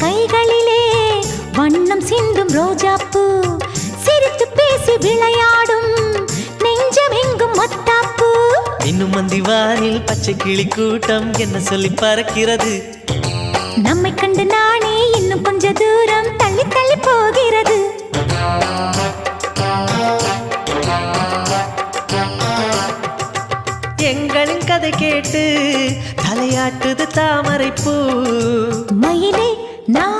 கைகளிலே வண்ணம் சிந்தும் ரோஜாப்பூ சிரித்து பேசி விளையாடும் நெஞ்சம் எங்கும் மத்தாப்பூ இன்னும் மந்திவானில் பச்சை கிளி கூட்டம் என்ன சொல்லி பறக்கிறது நம்மை கண்டு நானே இன்னும் கொஞ்ச தூரம் தள்ளி தள்ளி போகிறது எங்களின் கதை கேட்டு தலையாட்டுது தாமரை பூ மயிலே நான்